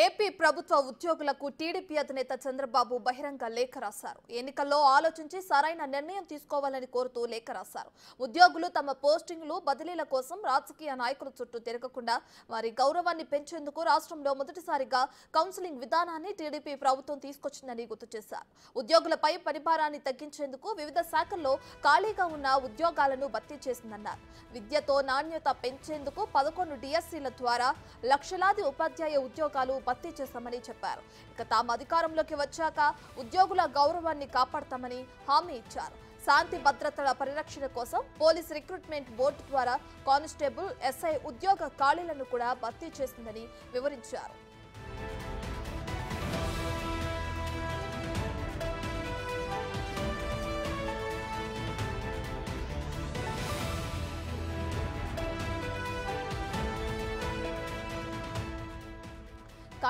AP ప్రభుత్వ ఉద్యోగులకు TDP అధినేత చంద్రబాబు బహిరంగ లేఖ రాశారు. ఎన్నికల్లో ఆలోచించి సరైన నిర్ణయం తీసుకోవాలని కోరుతూ లేఖ రాశారు. ఉద్యోగులు తమ పోస్టింగ్లు బదిలీల కోసం రాజకీయ నాయకుల చుట్టూ తిరగకుండా వారి గౌరవాన్ని పెంచేందుకు రాష్ట్రంలో మొదటిసారిగా కౌన్సిలింగ్ విధానాన్ని టీడీపీ ప్రభుత్వం తీసుకొచ్చిందని గుర్తు చేశారు. ఉద్యోగులపై పనిభారాన్ని తగ్గించేందుకు వివిధ శాఖల్లో ఖాళీగా ఉన్న ఉద్యోగాలను భర్తీ చేసిందన్నారు. విద్యతో నాణ్యత పెంచేందుకు 11 డిఎస్సీల ద్వారా లక్షలాది ఉపాధ్యాయ ఉద్యోగాలు భర్తీ చేస్తామని చెప్పారు. ఇక తాము అధికారంలోకి వచ్చాక ఉద్యోగుల గౌరవాన్ని కాపాడతామని హామీ ఇచ్చారు. శాంతి భద్రతల పరిరక్షణ కోసం పోలీస్ రిక్రూట్మెంట్ బోర్డు ద్వారా కానిస్టేబుల్, ఎస్ఐ ఉద్యోగ ఖాళీలను కూడా భర్తీ చేస్తుందని వివరించారు.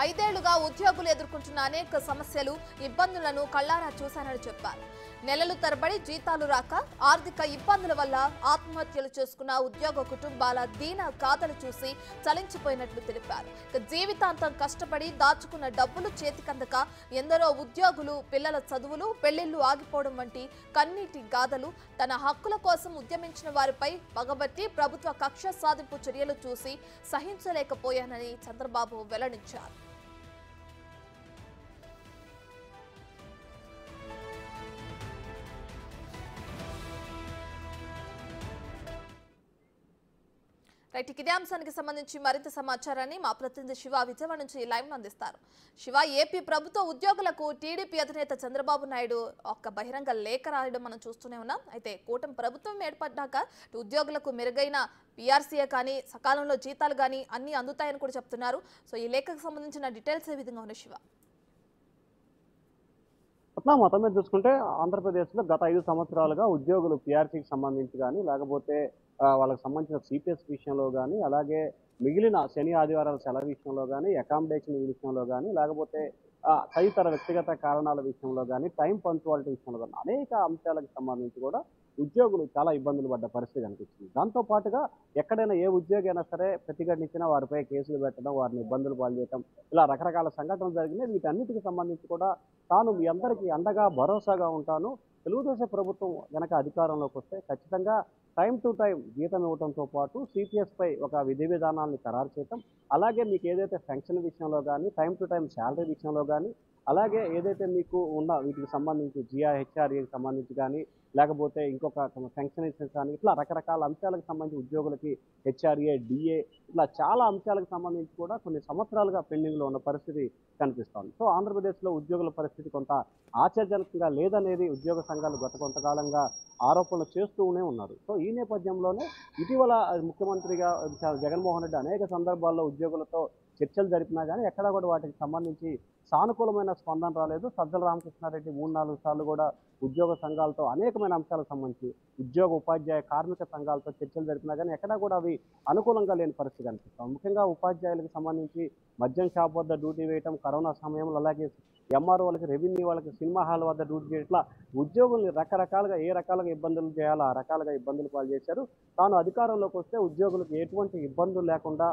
ఐదేళ్లుగా ఉద్యోగులు ఎదుర్కొంటున్న అనేక సమస్యలు, ఇబ్బందులను కళ్లారా చూశానని చెప్పారు. నెలలు తరబడి జీతాలు రాక ఆర్థిక ఇబ్బందుల వల్ల ఆత్మహత్యలు చేసుకున్న ఉద్యోగ కుటుంబాల దీన గాథలు చూసి చలించిపోయినట్లు తెలిపారు. జీవితాంతం కష్టపడి దాచుకున్న డబ్బులు చేతికందక ఎందరో ఉద్యోగులు పిల్లల చదువులు, పెళ్లిళ్లు ఆగిపోవడం వంటి కన్నీటి గాథలు, తన హక్కుల కోసం ఉద్యమించిన వారిపై పగబట్టి ప్రభుత్వ కక్ష సాధింపు చర్యలు చూసి సహించలేకపోయానని చంద్రబాబు వెల్లడించారు. రైట్, ఇదే అంశానికి సంబంధించి మరింత సమాచారాన్ని మా ప్రతినిధి శివ విజయవాడ నుంచి లైవ్ అందిస్తారు. శివ, ఏపీ ప్రభుత్వ ఉద్యోగులకు టీడీపీ అధినేత చంద్రబాబు నాయుడు ఒక బహిరంగ లేఖ రాయడం మనం చూస్తూనే ఉన్నాం. అయితే కూటమి ప్రభుత్వం ఏర్పడ్డాక ఉద్యోగులకు మెరుగైన పీఆర్సీఏ కానీ, సకాలంలో జీతాలు కానీ అన్ని అందుతాయని కూడా చెప్తున్నారు. సో ఈ లేఖకు సంబంధించిన డీటెయిల్స్ ఏ విధంగా ఉన్నాయి శివ? మొత్తం మీద చూసుకుంటే ఆంధ్రప్రదేశ్లో గత 5 సంవత్సరాలుగా ఉద్యోగులు పీఆర్సీకి సంబంధించి కానీ, లేకపోతే వాళ్ళకి సంబంధించిన సిపిఎస్ విషయంలో కానీ, అలాగే మిగిలిన శని ఆదివారాల సెలవు విషయంలో కానీ, అకామిడేషన్ విషయంలో కానీ, లేకపోతే తదితర వ్యక్తిగత కారణాల విషయంలో కానీ, టైం పంక్చువాలిటీ విషయంలో కానీ అనేక అంశాలకు సంబంధించి కూడా ఉద్యోగులు చాలా ఇబ్బందులు పడ్డ పరిస్థితి కనిపిస్తుంది. దాంతో పాటుగా ఎక్కడైనా ఏ ఉద్యోగి అయినా సరే ప్రతిఘటించినా వారిపై కేసులు పెట్టడం, వారిని ఇబ్బందులు పాలు చేయడం, ఇలా రకరకాల సంఘటనలు జరిగినాయి. వీటన్నిటికి సంబంధించి కూడా తాను మీ అందరికీ అండగా భరోసాగా ఉంటాను, తెలుగుదేశం ప్రభుత్వం గనక అధికారంలోకి వస్తే ఖచ్చితంగా టైం టు టైం జీతం ఇవ్వడంతో పాటు సిపిఎస్ పై ఒక విధి విధానాన్ని ఖరారు చేయటం, అలాగే మీకు ఏదైతే పెన్షన్ విషయంలో కానీ, టైం టు టైం శాలరీ విషయంలో కానీ, అలాగే ఏదైతే మీకు ఉన్న వీటికి సంబంధించి హెచ్ఆర్ఏకి సంబంధించి కానీ, లేకపోతే ఇంకొక పెన్షన్ కానీ, ఇట్లా రకరకాల అంశాలకు సంబంధించి ఉద్యోగులకి హెచ్ఆర్ఏ, డిఏ, ఇట్లా చాలా అంశాలకు సంబంధించి కూడా కొన్ని సంవత్సరాలుగా పెండింగ్లో ఉన్న పరిస్థితి కనిపిస్తోంది. సో ఆంధ్రప్రదేశ్లో ఉద్యోగుల పరిస్థితి కొంత ఆశ్చర్యజనకంగా లేదనేది ఉద్యోగ సంఘాలు గత కొంతకాలంగా ఆరోపణలు చేస్తూనే ఉన్నారు. సో ఈ నేపథ్యంలోనే ఇటీవల ముఖ్యమంత్రిగా జగన్మోహన్ రెడ్డి అనేక సందర్భాల్లో ఉద్యోగులతో చర్చలు జరిపినా కానీ ఎక్కడా కూడా వాటికి సంబంధించి సానుకూలమైన స్పందన రాలేదు. సజ్జల రామకృష్ణారెడ్డి 3-4 సార్లు కూడా ఉద్యోగ సంఘాలతో అనేకమైన అంశాలకు సంబంధించి ఉద్యోగ, ఉపాధ్యాయ, కార్మిక సంఘాలతో చర్చలు జరిపినా కానీ ఎక్కడా కూడా అవి అనుకూలంగా లేని పరిస్థితి కనిపిస్తాం. ముఖ్యంగా ఉపాధ్యాయులకు సంబంధించి మద్యం షాప్ వద్ద డ్యూటీ వేయటం, కరోనా సమయంలో, అలాగే ఎంఆర్ఓ వాళ్ళకి, రెవెన్యూ వాళ్ళకి సినిమా హాల్ వద్ద డ్యూటీ చేయడం, ఇట్లా ఉద్యోగుల్ని రకరకాలుగా ఏ రకాలుగా ఇబ్బందులు చేయాలో ఆ రకాలుగా ఇబ్బందులు పాలు చేశారు. తాను అధికారంలోకి వస్తే ఉద్యోగులకు ఎటువంటి ఇబ్బందులు లేకుండా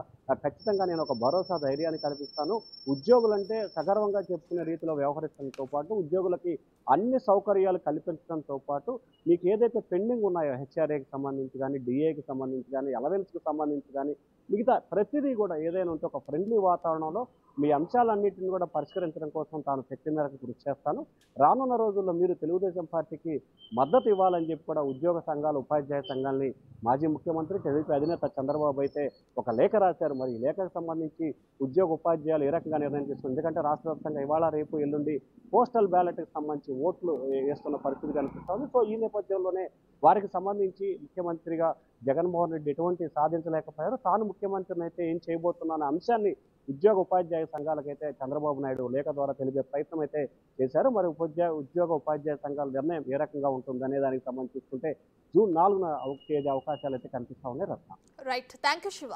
ఖచ్చితంగా నేను ఒక భరోసా, ధైర్యాన్ని కల్పిస్తాను, ఉద్యోగులంటే సగర్వంగా చెప్పుకునే రీతిలో వ్యవహరించడంతో పాటు ఉద్యోగులకి అన్ని సౌకర్యాలు కల్పించడంతో పాటు మీకు ఏదైతే పెండింగ్ ఉన్నాయో హెచ్ఆర్ఏకి సంబంధించి కానీ, డిఏకి సంబంధించి కానీ, అలవెన్స్కి సంబంధించి కానీ, మిగతా ప్రతిదీ కూడా ఏదైనా ఉంటే ఒక ఫ్రెండ్లీ వాతావరణంలో మీ అంశాలన్నింటినీ కూడా పరిష్కరించడం కోసం తాను శక్తి మేరకు కృషి చేస్తాను. రానున్న రోజుల్లో మీరు తెలుగుదేశం పార్టీకి మద్దతు ఇవ్వాలని చెప్పి కూడా ఉద్యోగ సంఘాలు, ఉపాధ్యాయ సంఘాలని మాజీ ముఖ్యమంత్రి, టీడీపీ అధినేత చంద్రబాబు అయితే ఒక లేఖ రాశారు. మరి ఈ లేఖకు సంబంధించి ఉద్యోగ, ఉపాధ్యాయులు ఏ రకంగా నిర్ణయం చేస్తున్నారు? ఎందుకంటే రాష్ట్ర వ్యాప్తంగా ఇవాళ, రేపు, ఎల్లుండి పోస్టల్ బ్యాలెట్కి సంబంధించి ఓట్లు వేస్తున్న పరిస్థితి కనిపిస్తుంది. సో ఈ నేపథ్యంలోనే వారికి సంబంధించి ముఖ్యమంత్రిగా జగన్మోహన్ రెడ్డి ఎటువంటి సాధించలేకపోయారు. తాను ముఖ్యమంత్రిని అయితే ఏం చేయబోతున్నా అంశాన్ని ఉద్యోగ, ఉపాధ్యాయ సంఘాలకైతే చంద్రబాబు నాయుడు లేఖ ద్వారా తెలిపే ప్రయత్నం అయితే చేశారు. మరి ఉద్యోగ, ఉపాధ్యాయ సంఘాల నిర్ణయం ఏ రకంగా ఉంటుంది అనే దానికి సంబంధించి చూసుకుంటే జూన్ 4న అవకాశాలు అయితే కనిపిస్తా ఉన్నాయి. Ratna. Right, thank you Shiva.